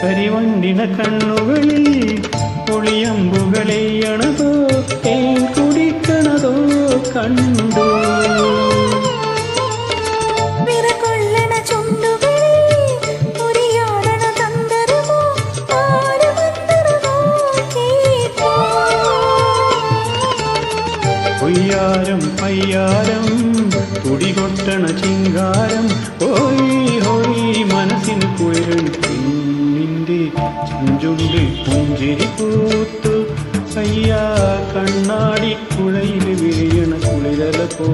കരിവണ്ടിന കണ്ണുകളിൽ ഒളിയമ്പുകളെയണതോ തേൻ കുടിക്കണതോ കണ്ടു. പൊയ്യാരം പയ്യാരം തുടികൊട്ടണ ചിങ്കാരം ഹോയ് ഹോയ് മനസ്സിന് കുളിരൻ പെണ്ണിൻ്റെ ചെഞ്ചുണ്ട് പുഞ്ചിരി പൂത്തു. അയ്യാ കണ്ണാടി കുഴയിൽ വീഴണ കുളിരല പോ